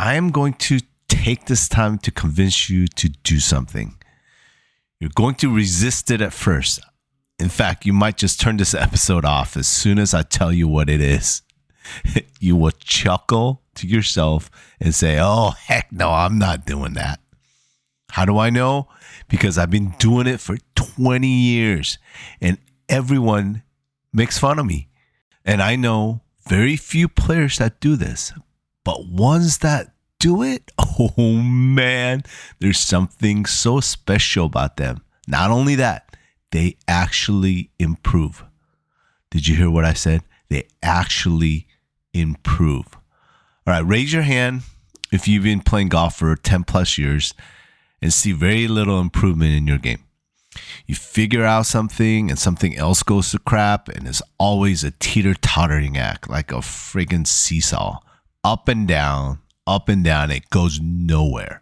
I am going to take this time to convince you to do something. You're going to resist it at first. In fact, you might just turn this episode off as soon as I tell you what it is. You will chuckle to yourself and say, oh, heck no, I'm not doing that. How do I know? Because I've been doing it for 20 years and everyone makes fun of me. And I know very few players that do this, but ones that do it, oh man, there's something so special about them. Not only that, they actually improve. Did you hear what I said? They actually improve. All right, raise your hand if you've been playing golf for 10 plus years and see very little improvement in your game. You figure out something and something else goes to crap, and it's always a teeter-tottering act, like a friggin' seesaw. Up and down, it goes nowhere.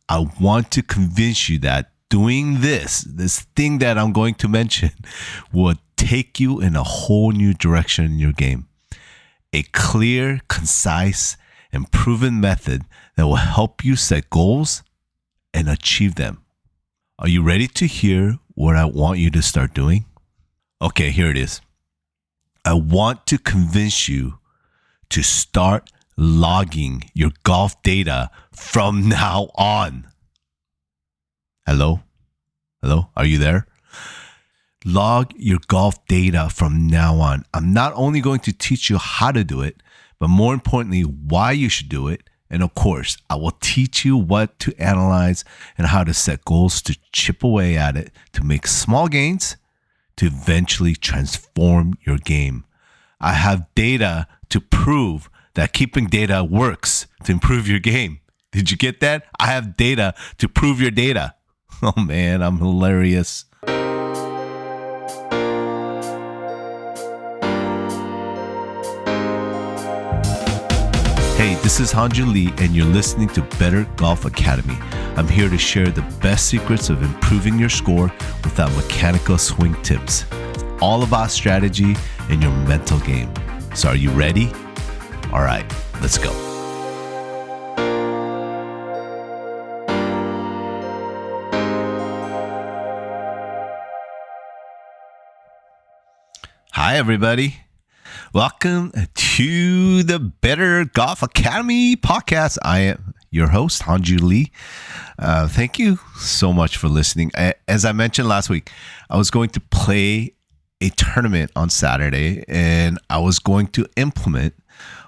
I want to convince you that doing this thing that I'm going to mention, will take you in a whole new direction in your game. A clear, concise, and proven method that will help you set goals and achieve them. Are you ready to hear what I want you to start doing? Okay, here it is. I want to convince you to start logging your golf data from now on. Hello? Are you there? Log your golf data from now on. I'm not only going to teach you how to do it, but more importantly, why you should do it. And of course, I will teach you what to analyze and how to set goals to chip away at it, to make small gains, to eventually transform your game. I have data to prove that keeping data works to improve your game. Did you get that? I have data to prove your data. Oh man, I'm hilarious. Hey, this is Hanju Lee, and you're listening to Better Golf Academy. I'm here to share the best secrets of improving your score without mechanical swing tips. It's all about strategy and your mental game. So are you ready? All right, let's go. Hi, everybody. Welcome to the Better Golf Academy podcast. I am your host, Hanju Lee. Thank you so much for listening. As I mentioned last week, I was going to play a tournament on Saturday, and I was going to implement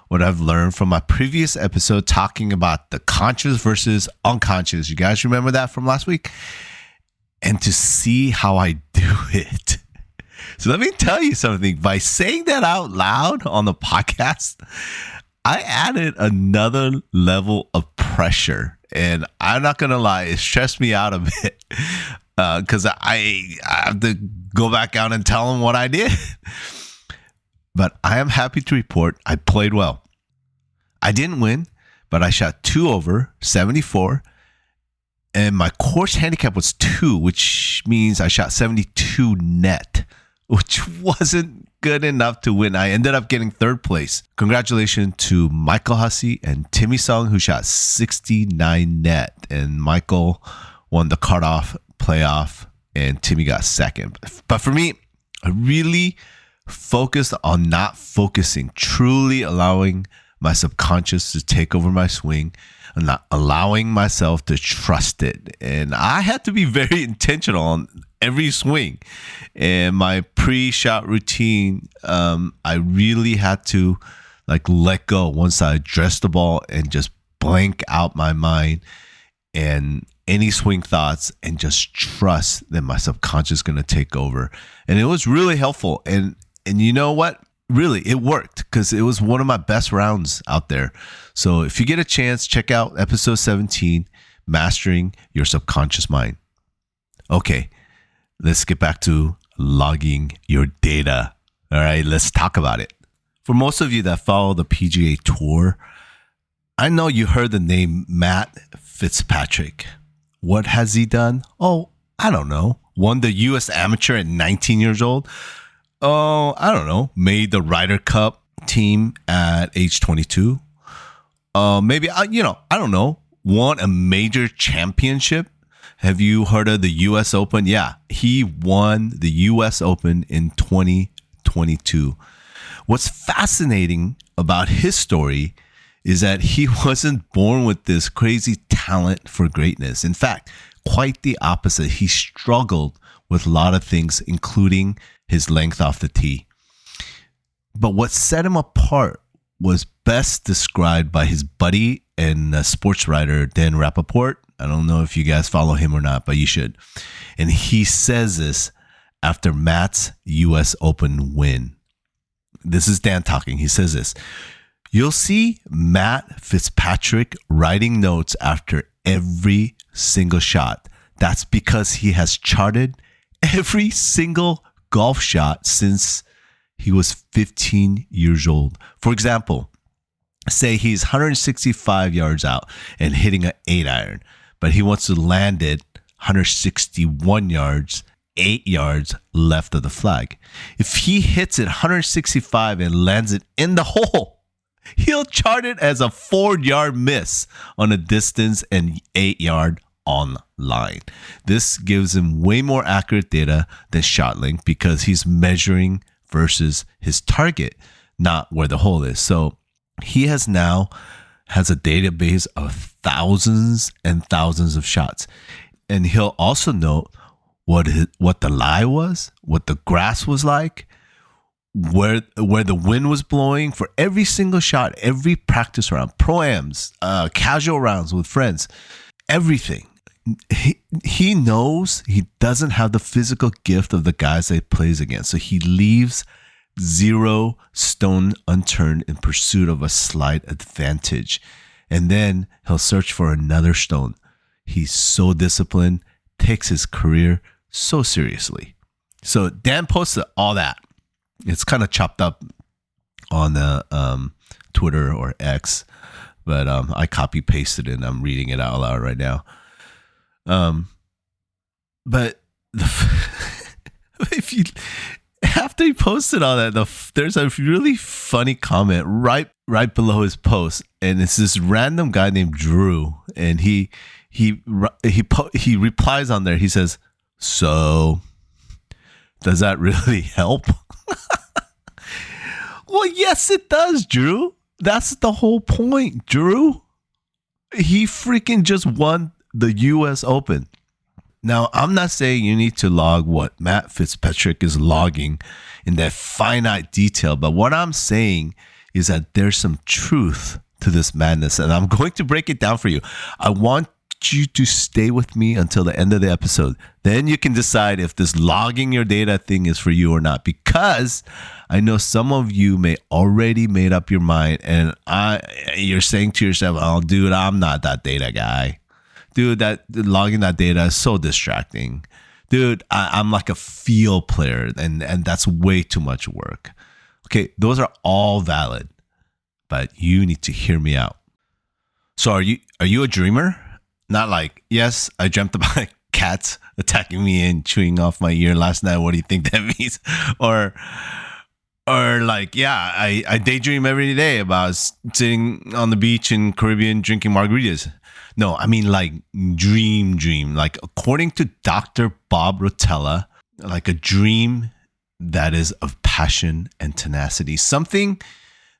what I've learned from my previous episode talking about the conscious versus unconscious. You guys remember that from last week? And to see how I do it. So let me tell you something. By saying that out loud on the podcast, I added another level of pressure. And I'm not going to lie, it stressed me out a bit because I have to go back out and tell them what I did. But I am happy to report I played well. I didn't win, but I shot 2 over, 74. And my course handicap was 2, which means I shot 72 net, which wasn't good enough to win. I ended up getting 3rd place. Congratulations to Michael Hussey and Timmy Sung, who shot 69 net. And Michael won the cutoff playoff, and Timmy got 2nd. But for me, I really focused on not focusing, truly allowing my subconscious to take over my swing and not allowing myself to trust it. And I had to be very intentional on every swing. And my pre-shot routine, I really had to let go once I addressed the ball and just blank out my mind and any swing thoughts and just trust that my subconscious is going to take over. And it was really helpful. And you know what? Really, it worked because it was one of my best rounds out there. So if you get a chance, check out episode 17, Mastering Your Subconscious Mind. Okay, let's get back to logging your data. All right, let's talk about it. For most of you that follow the PGA Tour, I know you heard the name Matt Fitzpatrick. What has he done? Oh, I don't know. Won the U.S. Amateur at 19 years old. Oh, I don't know. Made the Ryder Cup team at age 22. maybe, I don't know, won a major championship. Have you heard of the U.S. Open? Yeah, he won the U.S. Open in 2022. What's fascinating about his story is that he wasn't born with this crazy talent for greatness. In fact, quite the opposite. He struggled with a lot of things, including his length off the tee. But what set him apart was best described by his buddy and sports writer, Dan Rappaport. I don't know if you guys follow him or not, but you should. And he says this after Matt's U.S. Open win. This is Dan talking. He says this: "You'll see Matt Fitzpatrick writing notes after every single shot. That's because he has charted every single golf shot since he was 15 years old. For example, say he's 165 yards out and hitting an 8-iron, but he wants to land it 161 yards, 8 yards left of the flag. If he hits it 165 and lands it in the hole, he'll chart it as a 4-yard miss on a distance and 8-yard on line. This gives him way more accurate data than ShotLink because he's measuring versus his target, not where the hole is. So he has a database of thousands and thousands of shots. And he'll also note what the lie was, what the grass was like, where the wind was blowing for every single shot, every practice round, pro-ams, casual rounds with friends, everything. He knows he doesn't have the physical gift of the guys that he plays against. So he leaves 0 stone unturned in pursuit of a slight advantage. And then he'll search for another stone. He's so disciplined, takes his career so seriously. So Dan posted all that. It's kind of chopped up on the Twitter or X, but I copy pasted it and I'm reading it out loud right now. But if you after he posted all that, there's a really funny comment right below his post, and it's this random guy named Drew, and he replies on there. He says, "So, does that really help?" Well, yes, it does, Drew. That's the whole point, Drew. He freaking just won the U.S. Open. Now, I'm not saying you need to log what Matt Fitzpatrick is logging in that finite detail, but what I'm saying is that there's some truth to this madness, and I'm going to break it down for you. I want you to stay with me until the end of the episode. Then you can decide if this logging your data thing is for you or not, because I know some of you may already made up your mind, and you're saying to yourself, "Oh, dude, I'm not that data guy. Dude, that logging that data is so distracting. Dude, I'm like a field player, and that's way too much work." Okay, those are all valid, but you need to hear me out. So are you a dreamer? Not like, yes, I dreamt about cats attacking me and chewing off my ear last night. What do you think that means? Or like, yeah, I daydream every day about sitting on the beach in Caribbean drinking margaritas. No, I mean like dream. Like according to Dr. Bob Rotella, like a dream that is of passion and tenacity. Something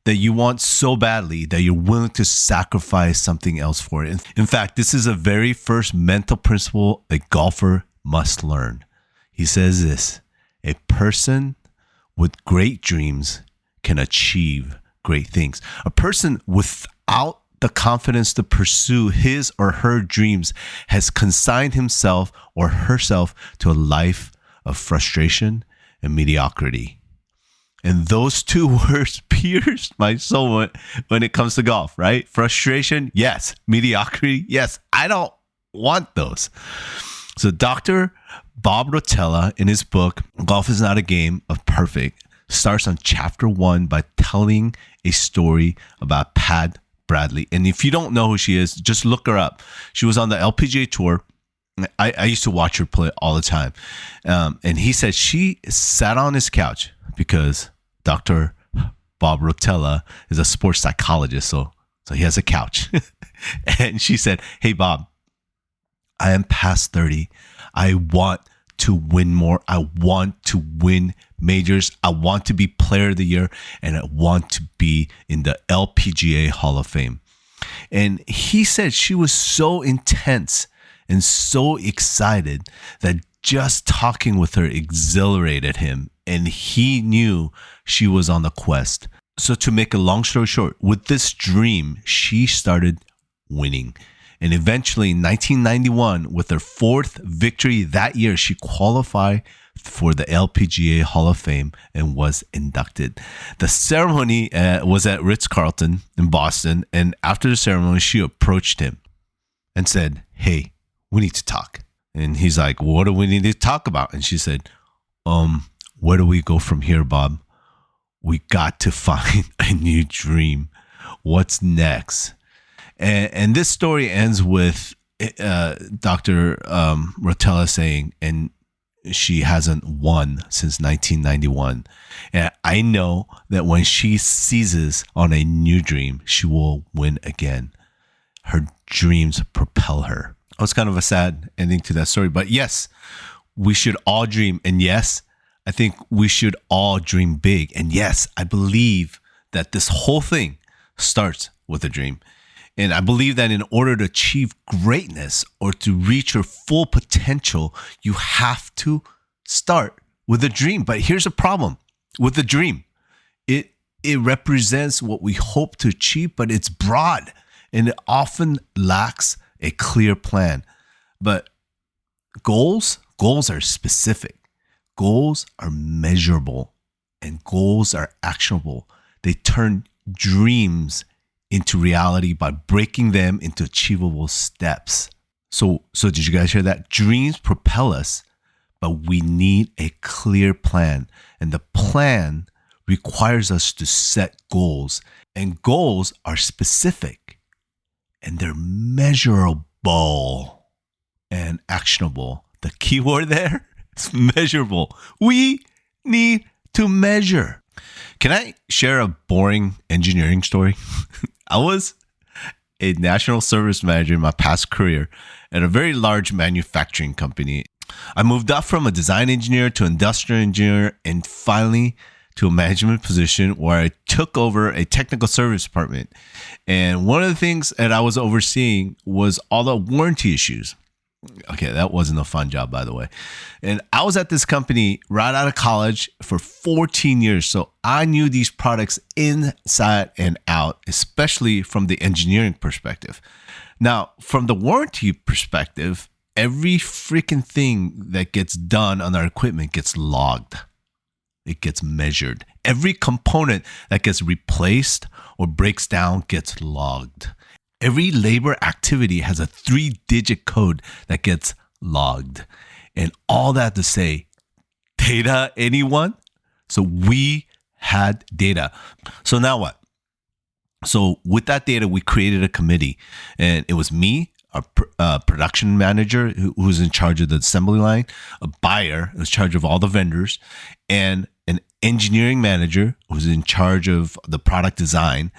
that you want so badly that you're willing to sacrifice something else for it. In fact, this is a very first mental principle a golfer must learn. He says this: a person with great dreams can achieve great things. A person without the confidence to pursue his or her dreams has consigned himself or herself to a life of frustration and mediocrity. And those two words pierced my soul when it comes to golf, right? Frustration, yes. Mediocrity, yes. I don't want those. So Dr. Bob Rotella, in his book, Golf is Not a Game of Perfect, starts on chapter 1 by telling a story about Pat Bradley. And if you don't know who she is, just look her up. She was on the LPGA Tour. I used to watch her play all the time. And he said she sat on his couch because Dr. Bob Rotella is a sports psychologist. So So he has a couch. And she said, "Hey, Bob, I am past 30. I want to win more. I want to win majors. I want to be player of the year, and I want to be in the LPGA Hall of Fame." And he said she was so intense and so excited that just talking with her exhilarated him, and he knew she was on the quest. So to make a long story short, with this dream, she started winning. And eventually in 1991, with her fourth victory that year, she qualified for the LPGA Hall of Fame and was inducted. The ceremony was at Ritz-Carlton in Boston. And after the ceremony, she approached him and said, "Hey, we need to talk." And he's like, "What do we need to talk about?" And she said, "Where do we go from here, Bob? We got to find a new dream. What's next?" And this story ends with Dr. Rotella saying, "And she hasn't won since 1991. And I know that when she seizes on a new dream, she will win again. Her dreams propel her." It was kind of a sad ending to that story. But yes, we should all dream. And yes, I think we should all dream big. And yes, I believe that this whole thing starts with a dream. And I believe that in order to achieve greatness or to reach your full potential, you have to start with a dream. But here's a problem with the dream. It represents what we hope to achieve, but it's broad and it often lacks a clear plan. But goals are specific. Goals are measurable, and goals are actionable. They turn dreams into reality by breaking them into achievable steps. So did you guys hear that? Dreams propel us, but we need a clear plan. And the plan requires us to set goals. And goals are specific, and they're measurable and actionable. The key word there is measurable. We need to measure. Can I share a boring engineering story? I was a national service manager in my past career at a very large manufacturing company. I moved up from a design engineer to industrial engineer and finally to a management position where I took over a technical service department. And one of the things that I was overseeing was all the warranty issues. Okay, that wasn't a fun job, by the way. And I was at this company right out of college for 14 years. So I knew these products inside and out, especially from the engineering perspective. Now, from the warranty perspective, every freaking thing that gets done on our equipment gets logged. It gets measured. Every component that gets replaced or breaks down gets logged. Every labor activity has a 3-digit code that gets logged. And all that to say, data, anyone? So we had data. So now what? So with that data, we created a committee. And it was me, a production manager who was in charge of the assembly line, a buyer who was in charge of all the vendors, and an engineering manager who was in charge of the product design.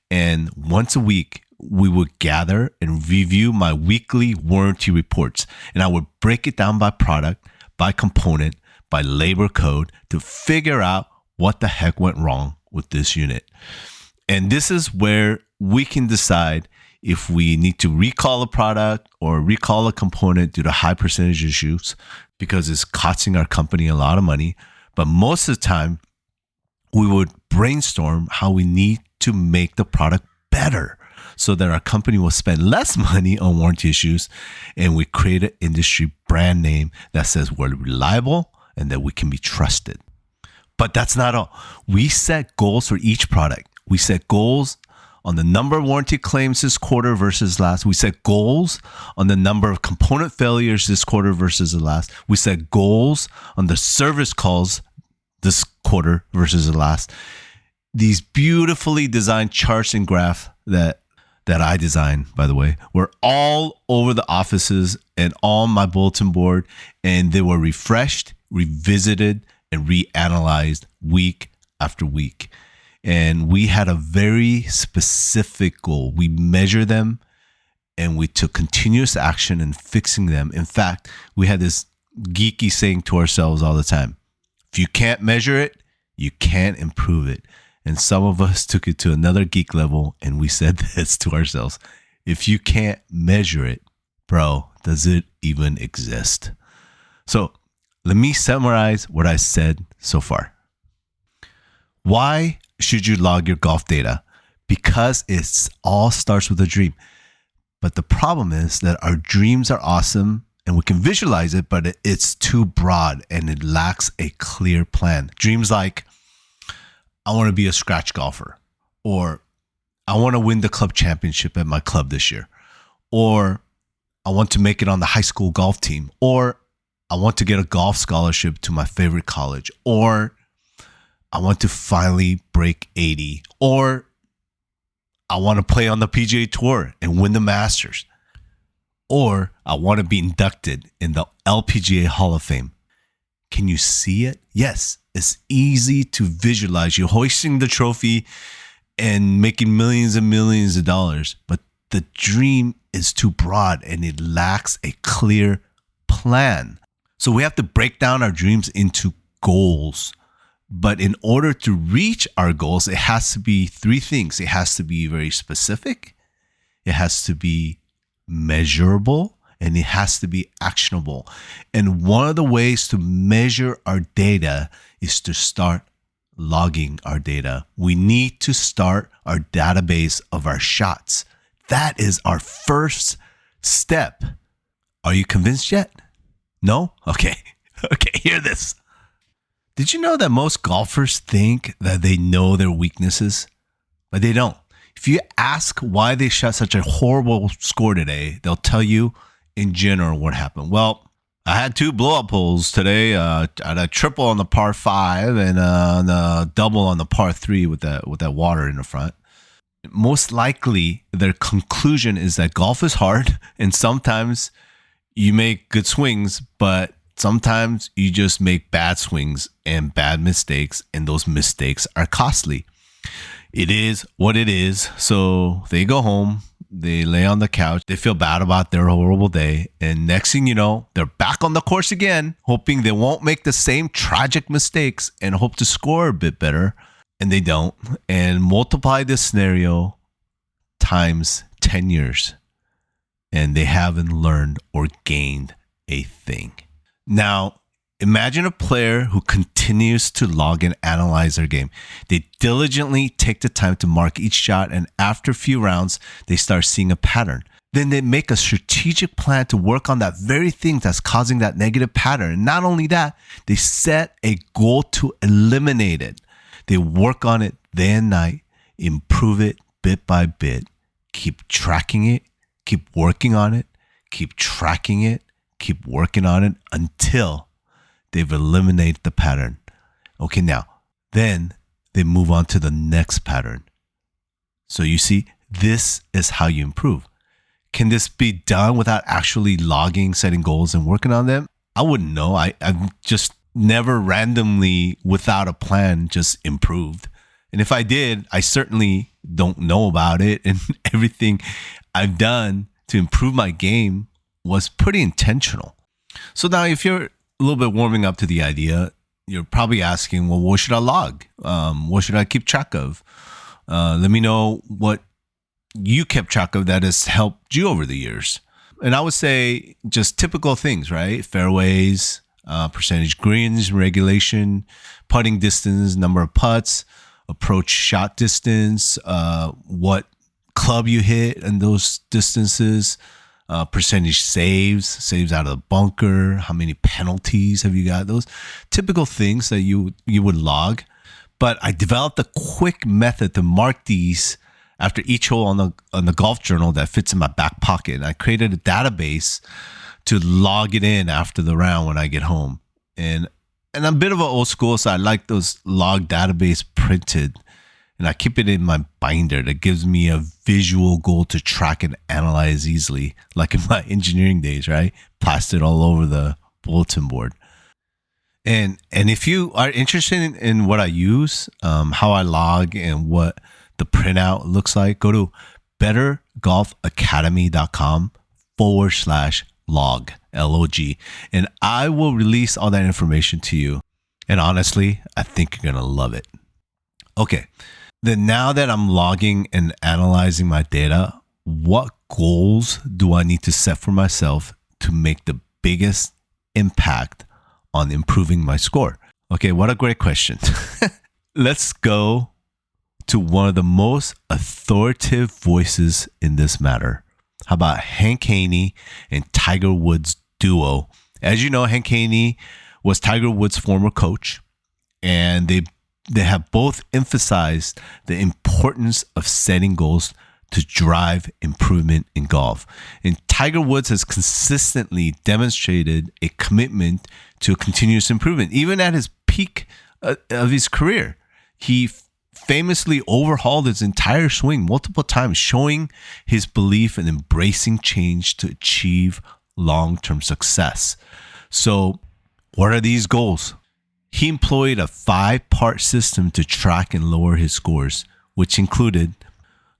And once a week, we would gather and review my weekly warranty reports. And I would break it down by product, by component, by labor code to figure out what the heck went wrong with this unit. And this is where we can decide if we need to recall a product or recall a component due to high percentage issues because it's costing our company a lot of money. But most of the time, we would brainstorm how we need to make the product better so that our company will spend less money on warranty issues, and we create an industry brand name that says we're reliable and that we can be trusted. But that's not all. We set goals for each product. We set goals on the number of warranty claims this quarter versus last. We set goals on the number of component failures this quarter versus the last. We set goals on the service calls this quarter versus the last. These beautifully designed charts and graphs that I designed, by the way, were all over the offices and on my bulletin board, and they were refreshed, revisited, and reanalyzed week after week. And we had a very specific goal. We measure them and we took continuous action in fixing them. In fact, we had this geeky saying to ourselves all the time: if you can't measure it, you can't improve it. And some of us took it to another geek level and we said this to ourselves: if you can't measure it, bro, does it even exist? So let me summarize what I said so far. Why should you log your golf data? Because it all starts with a dream. But the problem is that our dreams are awesome and we can visualize it, but it's too broad and it lacks a clear plan. Dreams like, I want to be a scratch golfer, or I want to win the club championship at my club this year, or I want to make it on the high school golf team, or I want to get a golf scholarship to my favorite college, or I want to finally break 80, or I want to play on the PGA Tour and win the Masters, or I want to be inducted in the LPGA Hall of Fame. Can you see it? Yes, it's easy to visualize. You're hoisting the trophy and making millions and millions of dollars, but the dream is too broad and it lacks a clear plan. So we have to break down our dreams into goals. But in order to reach our goals, it has to be three things. It has to be very specific, it has to be measurable, and it has to be actionable. And one of the ways to measure our data is to start logging our data. We need to start our database of our shots. That is our first step. Are you convinced yet? No? Okay. Okay, hear this. Did you know that most golfers think that they know their weaknesses? But they don't. If you ask why they shot such a horrible score today, they'll tell you in general what happened. Well, I had 2 blow-up holes today. I had a triple on the par 5 and a double on the par 3 with that water in the front. Most likely, their conclusion is that golf is hard and sometimes you make good swings, but sometimes you just make bad swings and bad mistakes, and those mistakes are costly. It is what it is. So they go home, they lay on the couch, they feel bad about their horrible day, and next thing you know, they're back on the course again, hoping they won't make the same tragic mistakes and hope to score a bit better, and they don't. And multiply this scenario times 10 years, and they haven't learned or gained a thing. Now, imagine a player who continues to log and analyze their game. They diligently take the time to mark each shot, and after a few rounds, they start seeing a pattern. Then they make a strategic plan to work on that very thing that's causing that negative pattern. And not only that, they set a goal to eliminate it. They work on it day and night, improve it bit by bit, keep tracking it, keep working on it, keep tracking it, keep working on it until they've eliminated the pattern. Okay, now, then they move on to the next pattern. So you see, this is how you improve. Can this be done without actually logging, setting goals, and working on them? I wouldn't know. I've just never randomly, without a plan, just improved. And if I did, I certainly don't know about it. And everything I've done to improve my game was pretty intentional. So now if you're a little bit warming up to the idea, you're probably asking, well, what should I log? What should I keep track of? Let me know what you kept track of that has helped you over the years. And I would say just typical things, right? Fairways, percentage greens, regulation, putting distance, number of putts, approach shot distance, what club you hit and those distances, percentage saves out of the bunker, how many penalties have you got, those typical things that you would log. But I developed a quick method to mark these after each hole on the golf journal that fits in my back pocket. And I created a database to log it in after the round when I get home. And I'm a bit of an old school, so I like those log database printed. And I keep it in my binder that gives me a visual goal to track and analyze easily, like in my engineering days, right? Plastered all over the bulletin board. And if you are interested in what I use, how I log and what the printout looks like, go to bettergolfacademy.com/log, LOG. And I will release all that information to you. And honestly, I think you're going to love it. Okay. Then now that I'm logging and analyzing my data, what goals do I need to set for myself to make the biggest impact on improving my score? Okay, what a great question. Let's go to one of the most authoritative voices in this matter. How about Hank Haney and Tiger Woods duo? As you know, Hank Haney was Tiger Woods' former coach, and they have both emphasized the importance of setting goals to drive improvement in golf. And Tiger Woods has consistently demonstrated a commitment to a continuous improvement. Even at his peak of his career, he famously overhauled his entire swing multiple times, showing his belief in embracing change to achieve long-term success. So what are these goals? He employed a 5-part system to track and lower his scores, which included,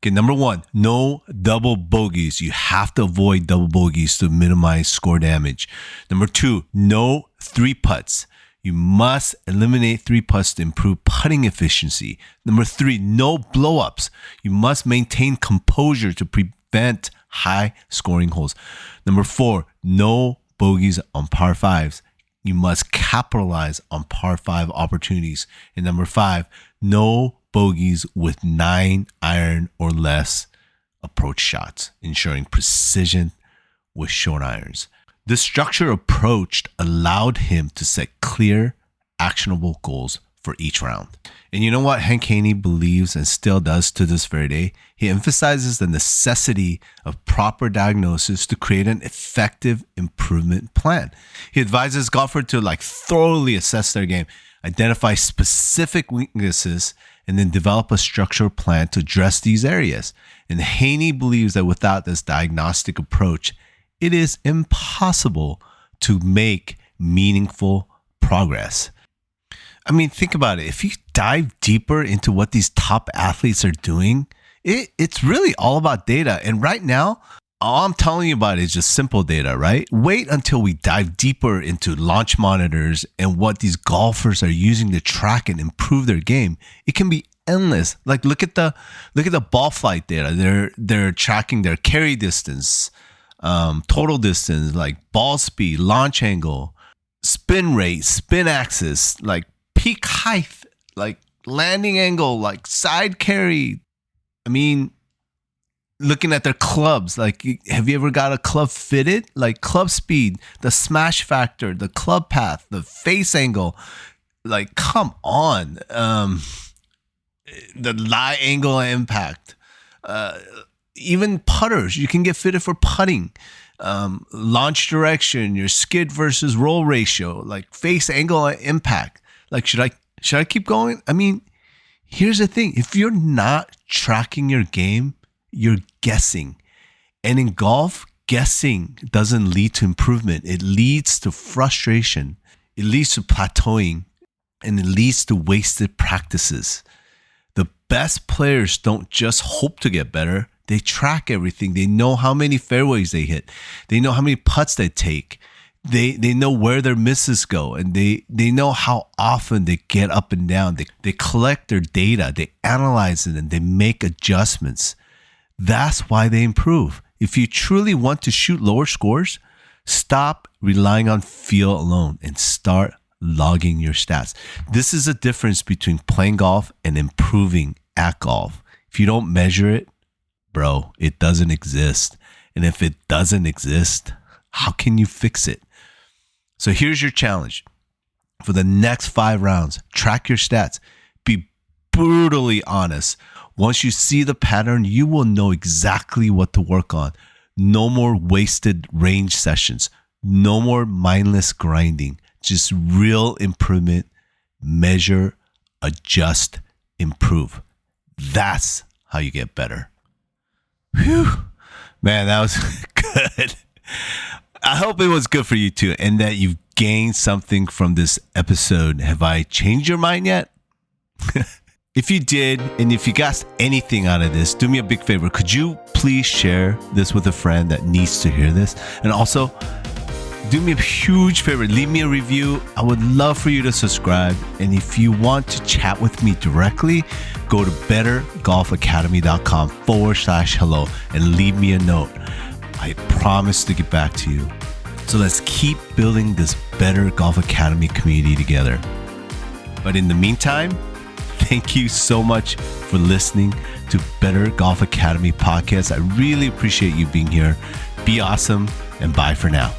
number 1, no double bogeys. You have to avoid double bogeys to minimize score damage. Number 2, no 3 putts. You must eliminate 3 putts to improve putting efficiency. Number 3, no blowups. You must maintain composure to prevent high scoring holes. Number 4, no bogeys on par 5s. You must capitalize on par 5 opportunities. And number 5, no bogeys with 9 iron or less approach shots, ensuring precision with short irons. The structured approach allowed him to set clear, actionable goals for each round. And you know what Hank Haney believes and still does to this very day? He emphasizes the necessity of proper diagnosis to create an effective improvement plan. He advises golfers to thoroughly assess their game, identify specific weaknesses, and then develop a structured plan to address these areas. And Haney believes that without this diagnostic approach, it is impossible to make meaningful progress. I mean, think about it. If you dive deeper into what these top athletes are doing, it's really all about data. And right now, all I'm telling you about is just simple data, right? Wait until we dive deeper into launch monitors and what these golfers are using to track and improve their game. It can be endless. Look at the ball flight data. They're tracking their carry distance, total distance, ball speed, launch angle, spin rate, spin axis, peak height, landing angle, side carry. I mean, looking at their clubs, have you ever got a club fitted? Club speed, the smash factor, the club path, the face angle. Come on. The lie angle and impact. Even putters, you can get fitted for putting. Launch direction, your skid versus roll ratio, face angle and impact. Should I keep going? I mean, here's the thing. If you're not tracking your game, you're guessing. And in golf, guessing doesn't lead to improvement. It leads to frustration. It leads to plateauing. And it leads to wasted practices. The best players don't just hope to get better. They track everything. They know how many fairways they hit. They know how many putts they take. They know where their misses go, and they know how often they get up and down. They collect their data, they analyze it, and they make adjustments. That's why they improve. If you truly want to shoot lower scores, stop relying on feel alone and start logging your stats. This is the difference between playing golf and improving at golf. If you don't measure it, bro, it doesn't exist. And if it doesn't exist, how can you fix it? So here's your challenge. For the next 5 rounds, track your stats. Be brutally honest. Once you see the pattern, you will know exactly what to work on. No more wasted range sessions. No more mindless grinding. Just real improvement. Measure, adjust, improve. That's how you get better. Whew. Man, that was good. I hope it was good for you too, and that you've gained something from this episode. Have I changed your mind yet? If you did, and if you got anything out of this, do me a big favor. Could you please share this with a friend that needs to hear this? And also, do me a huge favor. Leave me a review. I would love for you to subscribe. And if you want to chat with me directly, go to bettergolfacademy.com/hello and leave me a note. I promise to get back to you. So let's keep building this Better Golf Academy community together. But in the meantime, thank you so much for listening to Better Golf Academy podcast. I really appreciate you being here. Be awesome, and bye for now.